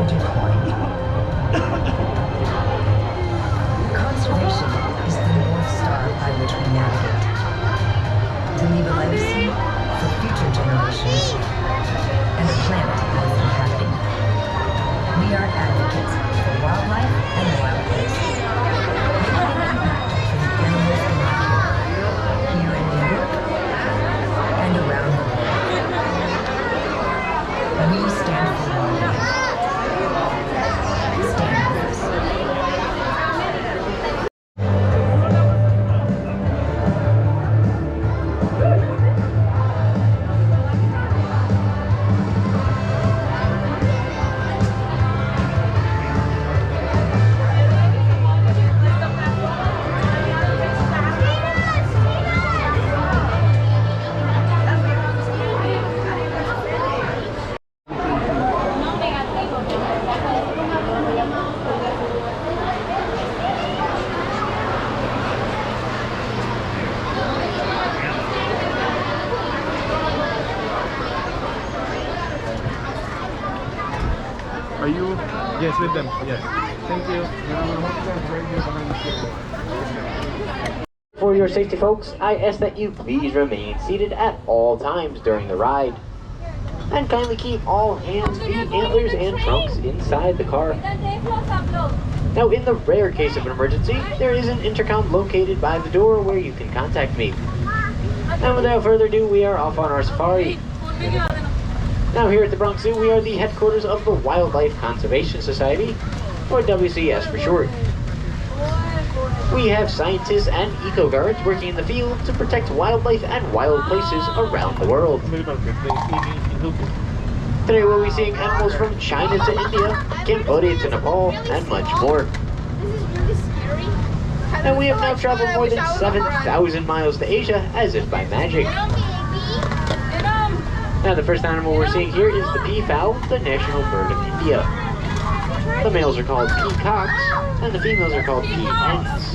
intertwined. Conservation is the North Star by which we navigate, to leave a legacy for future generations and a planet worth inhabiting. We are advocates for wildlife and wildplace, making an impact for the animals we live here in New York and around the world. We stand for wildlife. Stand with us. Are you? Yes, with them. Yes. Thank you. For your safety, folks, I ask that you please remain seated at all times during the ride. And kindly keep all hands, feet, antlers, and trunks inside the car. Now, in the rare case of an emergency, there is an intercom located by the door where you can contact me. And without further ado, we are off on our safari. Now, here at the Bronx Zoo, we are the headquarters of the Wildlife Conservation Society, or WCS for short. We have scientists and eco-guards working in the field to protect wildlife and wild places around the world. Today we'll be seeing animals from China to India, Cambodia to Nepal, and much more. And we have now traveled more than 7,000 miles to Asia, as if by magic. Now, the first animal we're seeing here is the peafowl, the national bird of India. The males are called peacocks, and the females are called pea-hens.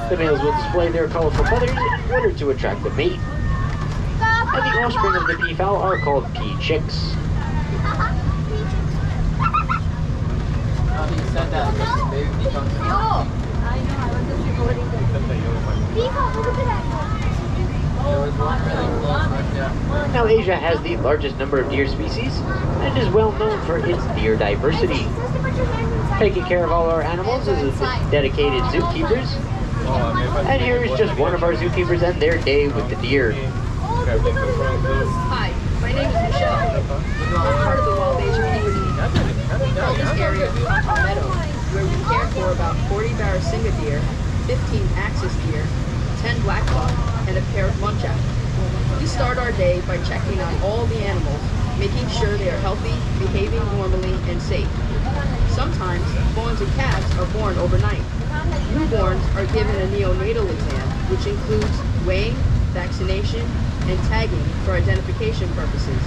The males will display their colorful feathers in order to attract a mate. And the offspring of the peafowl are called pea-chicks. Now, Asia has the largest number of deer species and is well known for its deer diversity. Taking care of all our animals is a dedicated zookeepers. And here is just one of our zookeepers and their day with the deer. Hi, my name is Michelle. I'm part of the Wild Asian community. This area is Markhor Meadow, where we care for about 40 Barasingha deer, 15 axis deer, 10 black buck, and a pair of muntjac. We start our day by checking on all the animals, making sure they are healthy, behaving normally, and safe. Sometimes, fawns and calves are born overnight. Newborns are given a neonatal exam, which includes weighing, vaccination, and tagging for identification purposes.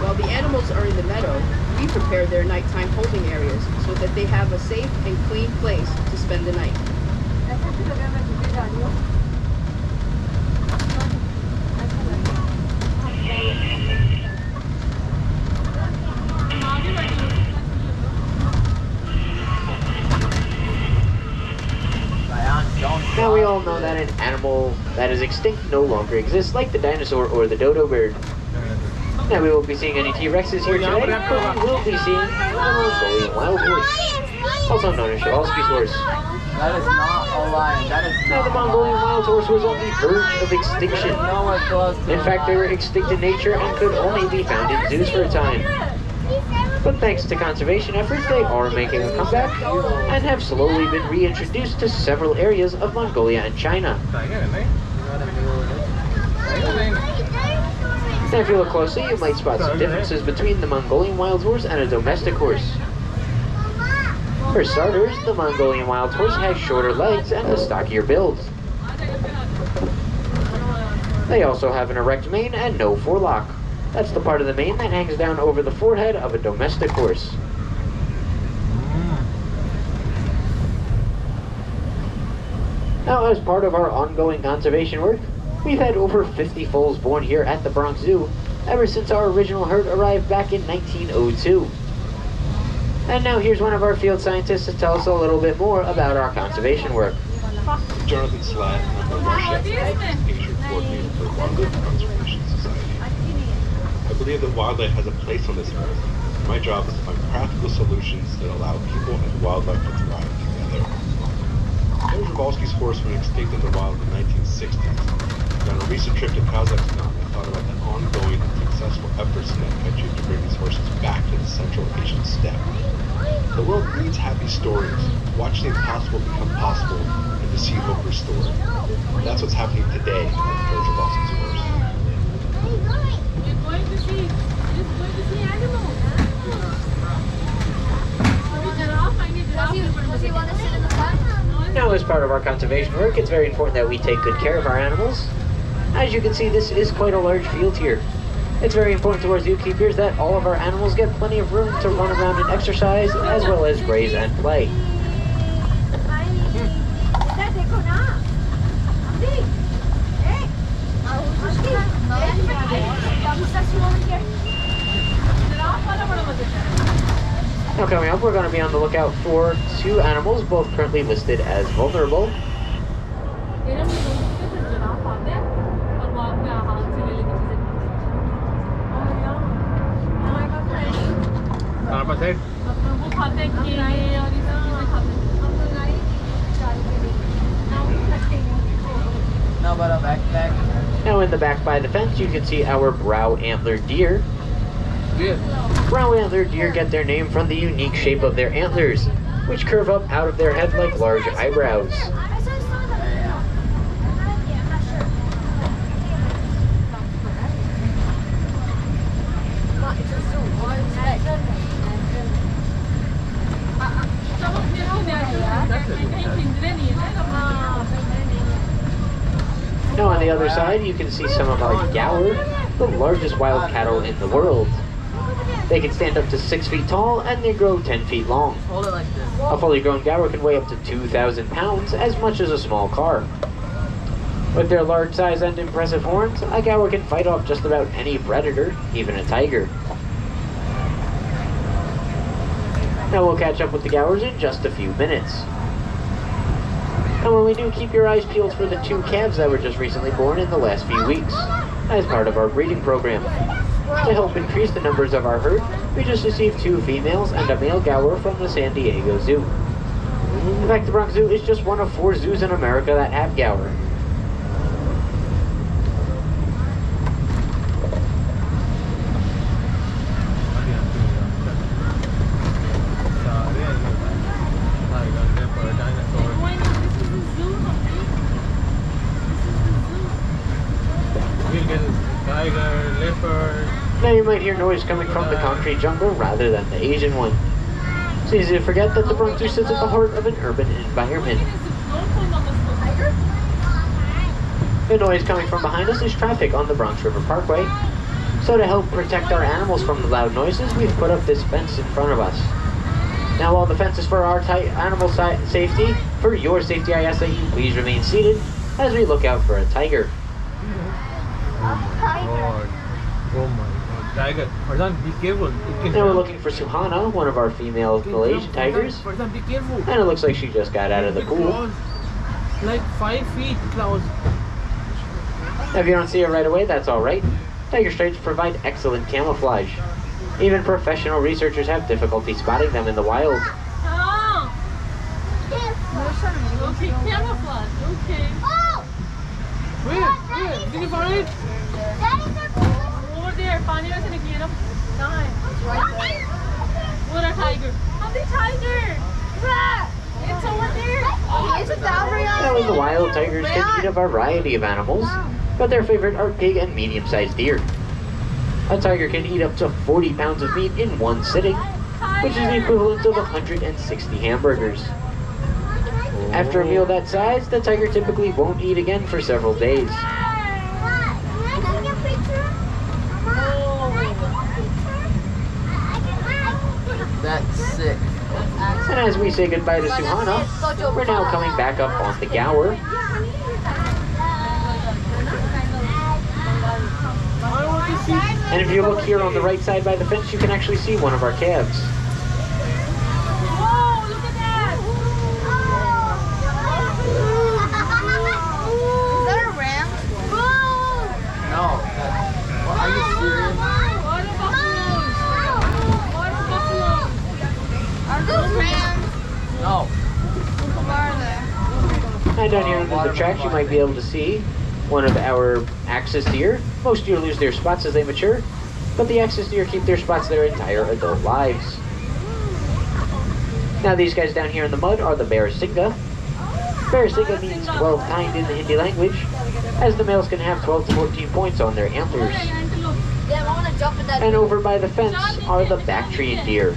While the animals are in the meadow, we prepare their nighttime holding areas so that they have a safe and clean place to spend the night. Now, we all know that an animal that is extinct no longer exists, like the dinosaur or the dodo bird. Now, we won't be seeing any T-Rexes here today, but we will be seeing the Mongolian wild horse, also known as Shawalsky's horse. That is not a lion. That is not. Now, the Mongolian wild horse was on the verge of extinction. Nowhere close to In fact, they were extinct in nature and could only be found in zoos for a time. But thanks to conservation efforts, they are making a comeback and have slowly been reintroduced to several areas of Mongolia and China. Now, if you look closely, you might spot some differences between the Mongolian wild horse and a domestic horse. For starters, the Mongolian wild horse has shorter legs and a stockier build. They also have an erect mane and no forelock. That's the part of the mane that hangs down over the forehead of a domestic horse. Now, as part of our ongoing conservation work, we've had over 50 foals born here at the Bronx Zoo ever since our original herd arrived back in 1902. And now here's one of our field scientists to tell us a little bit more about our conservation work. Jonathan Slatt, I'm the Marship Asia Coordinator for Wildlife Conservation Society. I believe that wildlife has a place on this earth. My job is to find practical solutions that allow people and wildlife to thrive together. George Rafalski's horse went extinct in the wild in the 1960s. On a recent trip to Kazakhstan, I thought about the ongoing and successful efforts in that country to bring these horses back to the Central Asian steppe. The world needs happy stories. Watch the impossible become possible and to see hope restored. That's what's happening today with George Rafalski's horse. You're going to see animals. Does he want to sit in the front? Now, as part of our conservation work, it's very important that we take good care of our animals. As you can see, this is quite a large field here. It's very important to our zookeepers that all of our animals get plenty of room to run around and exercise, as well as graze and play. Now coming up, we're going to be on the lookout for two animals, both currently listed as vulnerable. No, but a backpack. Now in the back by the fence, you can see our brow-antlered deer. Brow-antlered deer get their name from the unique shape of their antlers, which curve up out of their head like large eyebrows. Now on the other side, you can see some of our Gaur, the largest wild cattle in the world. They can stand up to 6 feet tall and they grow 10 feet long. Hold it like this. A fully grown Gaur can weigh up to 2,000 pounds, as much as a small car. With their large size and impressive horns, a Gaur can fight off just about any predator, even a tiger. Now we'll catch up with the Gaurs in just a few minutes. And when we do, keep your eyes peeled for the 2 calves that were just recently born in the last few weeks, as part of our breeding program. To help increase the numbers of our herd, we just received 2 females and a male Gaur from the San Diego Zoo. In fact, the Bronx Zoo is just one of 4 zoos in America that have Gaur. Now you might hear noise coming from the concrete jungle rather than the Asian one. It's easy to forget that the Bronx Zoo sits at the heart of an urban environment. The noise coming from behind us is traffic on the Bronx River Parkway. So to help protect our animals from the loud noises, we've put up this fence in front of us. Now while the fence is for our animal safety, for your safety I ask that you please remain seated as we look out for a tiger. Oh my god, tiger. Farzan, be careful. Now we're looking for Suhana, one of our female Malaysian tigers. Farzan, be careful. And it looks like she just got out of the pool. Like 5 feet close. If you don't see her right away, that's alright. Tiger stripes provide excellent camouflage. Even professional researchers have difficulty spotting them in the wild. Oh. Okay, camouflage. Okay. Where? Did you find it? Over there. Pani was gonna get him. Nice. Right there. What a tiger. Oh, the tiger. It's over there. Is it down, Brianna? Now in the wild, tigers can eat a variety of animals, but their favorite are big and medium-sized deer. A tiger can eat up to 40 pounds of meat in one sitting, which is the equivalent of 160 hamburgers. After a meal that size, the tiger typically won't eat again for several days. That's sick. And as we say goodbye to Suhana, we're now coming back up on the Gaur. And if you look here on the right side by the fence, you can actually see one of our calves. And down here under the tracks, you might be able to see one of our axis deer. Most deer lose their spots as they mature, but the axis deer keep their spots their entire adult lives. Now these guys down here in the mud are the Barasingha. Barasingha means 12 kind in the Hindi language, as the males can have 12 to 14 points on their antlers. And over by the fence are the Bactrian deer.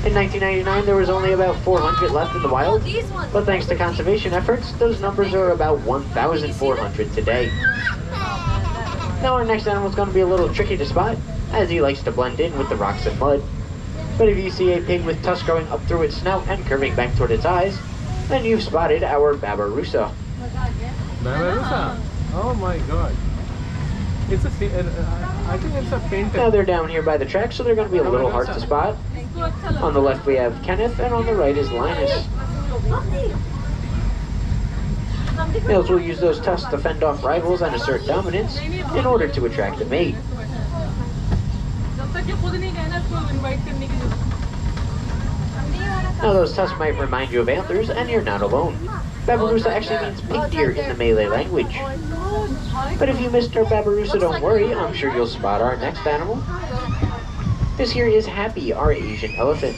In 1999, there was only about 400 left in the wild, but thanks to conservation efforts, those numbers are about 1,400 today. Now our next animal is going to be a little tricky to spot, as he likes to blend in with the rocks and mud. But if you see a pig with tusks growing up through its snout and curving back toward its eyes, then you've spotted our Babirusa. Babirusa? Oh my god. It's a, I think it's a painted. Now they're down here by the track, so they're going to be a little hard to spot. On the left we have Kenneth, and on the right is Linus. Males will use those tusks to fend off rivals and assert dominance in order to attract a mate. Now those tusks might remind you of antlers, and you're not alone. Babirusa actually means pig deer in the Malay language. But if you missed our Babirusa, don't worry, I'm sure you'll spot our next animal. This here is Happy, our Asian elephant.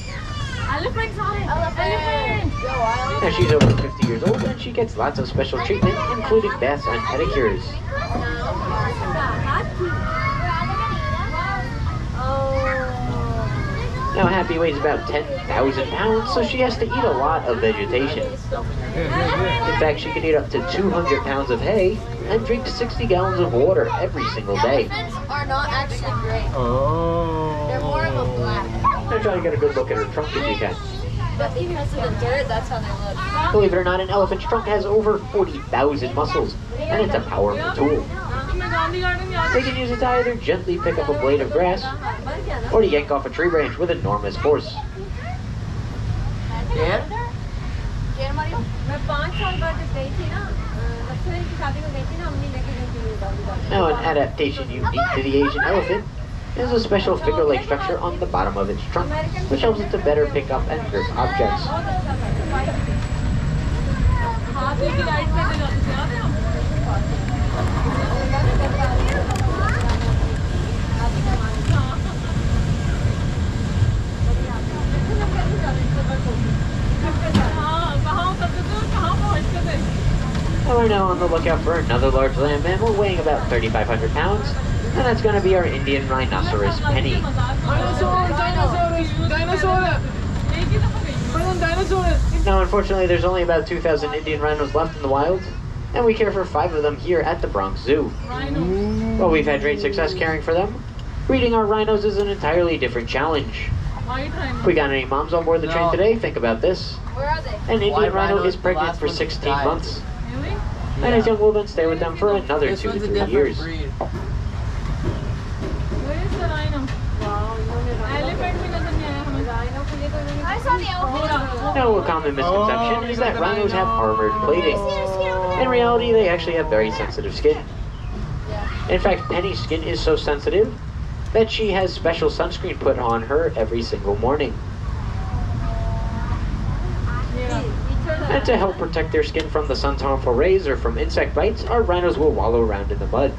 Now she's over 50 years old, and she gets lots of special treatment, including baths and pedicures. Now Happy weighs about 10,000 pounds, so she has to eat a lot of vegetation. In fact, she can eat up to 200 pounds of hay and drink 60 gallons of water every single day. Elephants are not actually gray. Oh. They're more of a black. Now try to get a good look at her trunk if you can. But because of the dirt, that's how they look. Believe it or not, an elephant's trunk has over 40,000 muscles, and it's a powerful tool. They can use it to either gently pick up a blade of grass, or to yank off a tree branch with enormous force. Yeah? Now an adaptation unique to the Asian elephant is a special finger-like structure on the bottom of its trunk, which helps it to better pick up and grip objects. And we're now on the lookout for another large land mammal weighing about 3,500 pounds, and that's going to be our Indian rhinoceros, Penny. Now unfortunately there's only about 2,000 Indian rhinos left in the wild, and we care for 5 of them here at the Bronx Zoo. While we've had great success caring for them, breeding our rhinos is an entirely different challenge. We got any moms on board the train today? Think about this. Where are they? An Indian rhino is pregnant for 16 months, and its young will then stay with them for another 2 to 3 years. I saw the elephant. Now, a common misconception is that rhinos have armored plating. In reality, they actually have very sensitive skin. In fact, Penny's skin is so sensitive that she has special sunscreen put on her every single morning. And to help protect their skin from the sun's harmful rays or from insect bites, our rhinos will wallow around in the mud.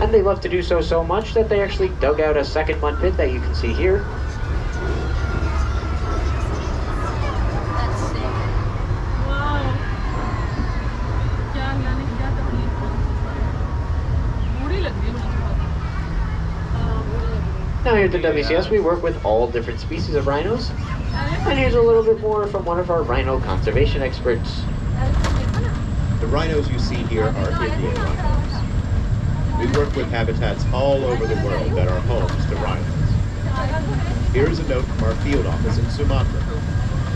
And they love to do so much that they actually dug out a second mud pit that you can see here. Now here at the WCS, we work with all different species of rhinos. And here's a little bit more from one of our rhino conservation experts. The rhinos you see here are Indian rhinos. We work with habitats all over the world that are homes to rhinos. Here is a note from our field office in Sumatra,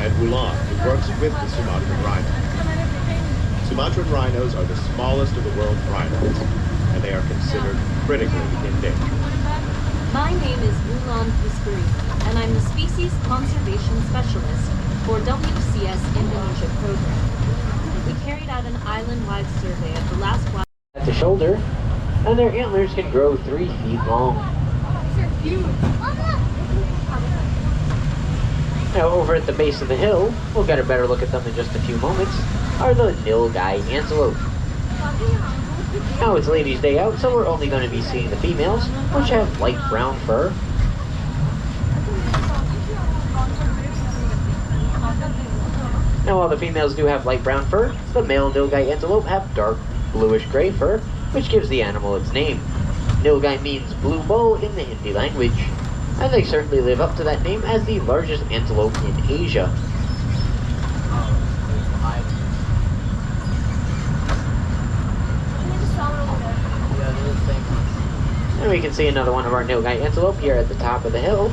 and Wulan, who works with the Sumatran rhinos. Sumatran rhinos are the smallest of the world's rhinos, and they are considered critically endangered. My name is Wulan Puspuri, and I'm the Species Conservation Specialist for WCS Indonesia program. We carried out an island-wide survey of the last wild at the shoulder, and their antlers can grow 3 feet long. Now, over at the base of the hill, we'll get a better look at them in just a few moments, are the Nilgai Antelope. Now, it's ladies' day out, so we're only going to be seeing the females, which have light brown fur. Now, while the females do have light brown fur, the male Nilgai Antelope have dark bluish-gray fur, which gives the animal its name. Nilgai means blue bull in the Hindi language, and they certainly live up to that name as the largest antelope in Asia. And we can see another one of our Nilgai antelope here at the top of the hill.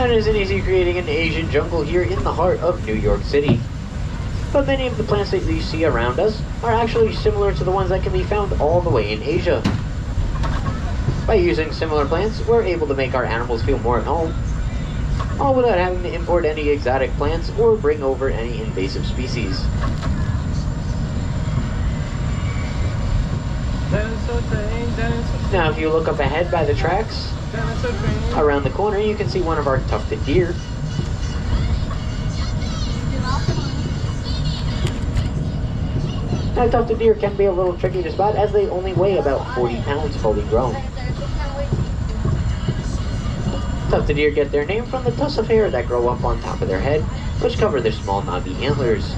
And it isn't easy creating an Asian jungle here in the heart of New York City. But many of the plants that you see around us are actually similar to the ones that can be found all the way in Asia. By using similar plants, we're able to make our animals feel more at home, all without having to import any exotic plants or bring over any invasive species. Now, if you look up ahead by the tracks, around the corner, you can see one of our tufted deer. Now, tufted deer can be a little tricky to spot as they only weigh about 40 pounds fully grown. Tufted deer get their name from the tufts of hair that grow up on top of their head, which cover their small knobby antlers.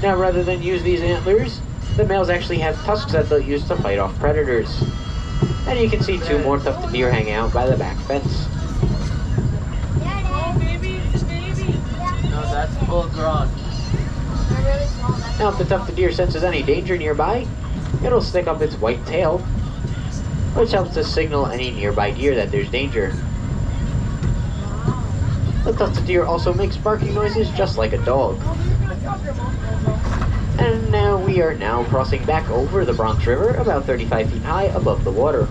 Now, rather than use these antlers, the males actually have tusks that they'll use to fight off predators. And you can see two more tufted deer hanging out by the back fence. Oh, baby, it's a baby. No, that's full grown. Now, if the tufted deer senses any danger nearby, it'll stick up its white tail, which helps to signal any nearby deer that there's danger. The tufted deer also makes barking noises just like a dog. And now we are now crossing back over the Bronx River about 35 feet high above the water.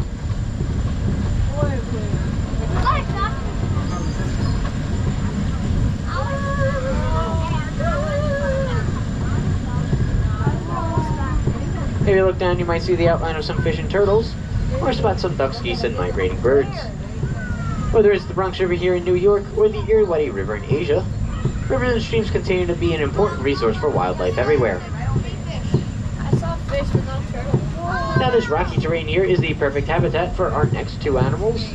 If you look down, you might see the outline of some fish and turtles, or spot some ducks, geese, and migrating birds. Whether it's the Bronx River here in New York or the Irrawaddy River in Asia, rivers and streams continue to be an important resource for wildlife everywhere. I saw fish with no turtle. Now, this rocky terrain here is the perfect habitat for our next two animals.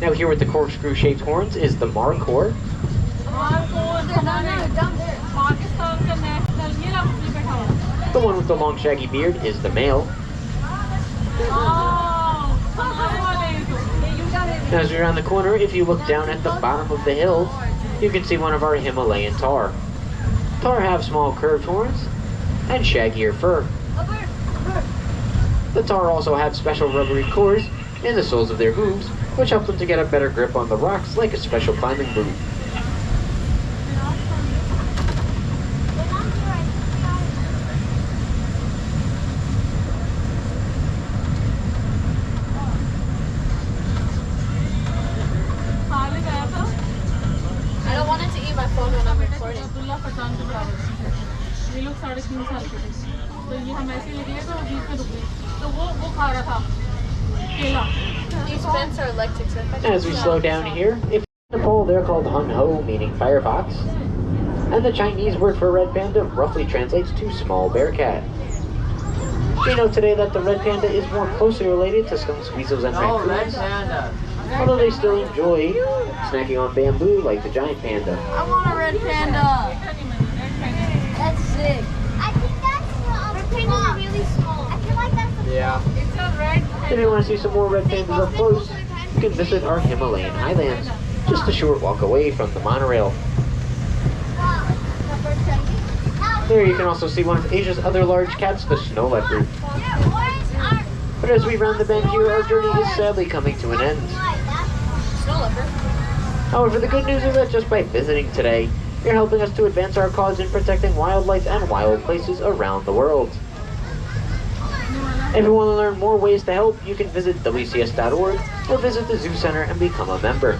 Now, here with the corkscrew-shaped horns is the Markhor. The one with the long shaggy beard is the male. Now, as you're around the corner, if you look down at the bottom of the hill, you can see one of our Himalayan Tahr. Tahr have small curved horns and shaggier fur. The Tahr also have special rubbery cores in the soles of their hooves, which help them to get a better grip on the rocks like a special climbing boot. I don't want it to eat my phone when I'm recording. ये लोग 3.5 साल के थे तो ये हम ऐसे ले गए तो वो बीच में रुक गए तो वो खा रहा था केला. These vents are electric, so if I As we slow down here, if in Nepal they're called Hun Ho, meaning firefox, and the Chinese word for red panda roughly translates to small bear cat. We know today that the red panda is more closely related to skunks, weasels, and Oh, red raccoons, panda. although they still enjoy snacking on bamboo like the giant panda. I want a red panda. That's sick. I think that's red pandas are really small. I feel like that's the Yeah. It's a red If you want to see some more red pandas up close, you can visit our Himalayan highlands, just a short walk away from the monorail. There you can also see one of Asia's other large cats, the snow leopard. But as we round the bend here, our journey is sadly coming to an end. snow leopard. However, the good news is that just by visiting today, you're helping us to advance our cause in protecting wildlife and wild places around the world. If you want to learn more ways to help, you can visit WCS.org or visit the Zoo Center and become a member.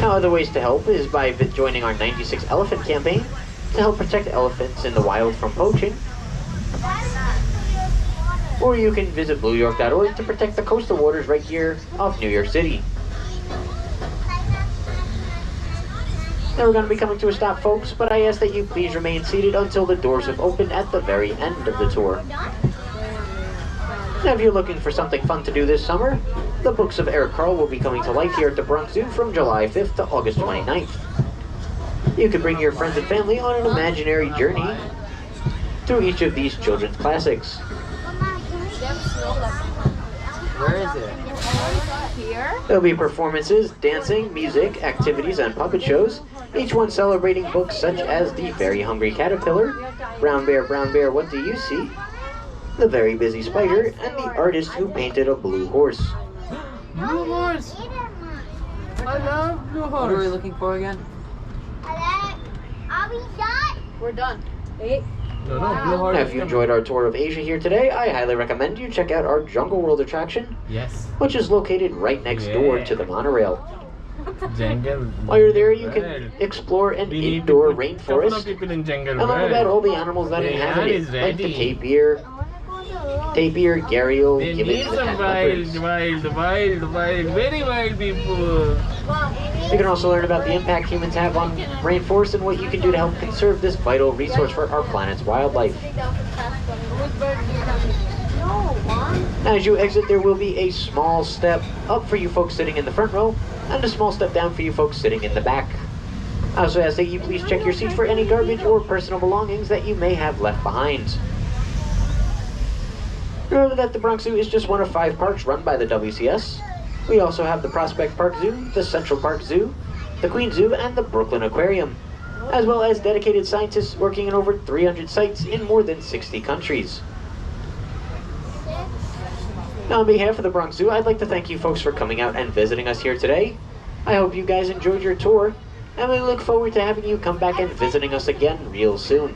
Now, other ways to help is by joining our 96 Elephant campaign, to help protect elephants in the wild from poaching. Or you can visit blueyork.org to protect the coastal waters right here off New York City. Now we're going to be coming to a stop, folks, but I ask that you please remain seated until the doors have opened at the very end of the tour. Now if you're looking for something fun to do this summer, the books of Eric Carle will be coming to life here at the Bronx Zoo from July 5th to August 29th. You can bring your friends and family on an imaginary journey through each of these children's classics. Where is it? Here? There'll be performances, dancing, music, activities, and puppet shows, each one celebrating books such as The Very Hungry Caterpillar, Brown Bear, What Do You See?, The Very Busy Spider, and The Artist Who Painted a Blue Horse. Blue horse! I love blue horse! What are we looking for again? Are we done? We're done. No, blue horse. Now, if you enjoyed our tour of Asia here today, I highly recommend you check out our Jungle World attraction, Yes. which is located right next door to the monorail. Jungle. While you're there, you can explore an indoor rainforest in jungle and learn about all the animals that inhabit it, like the tapir, gharial, gibbon, and leopards. wild, very wild people. You can also learn about the impact humans have on rainforests and what you can do to help conserve this vital resource for our planet's wildlife. Now, as you exit, there will be a small step up for you folks sitting in the front row and a small step down for you folks sitting in the back. I also ask that you please check your seats for any garbage or personal belongings that you may have left behind. Remember that the Bronx Zoo is just one of 5 parks run by the WCS. We also have the Prospect Park Zoo, the Central Park Zoo, the Queen Zoo, and the Brooklyn Aquarium, as well as dedicated scientists working in over 300 sites in more than 60 countries. Now, on behalf of the Bronx Zoo, I'd like to thank you folks for coming out and visiting us here today. I hope you guys enjoyed your tour, and we look forward to having you come back and visiting us again real soon.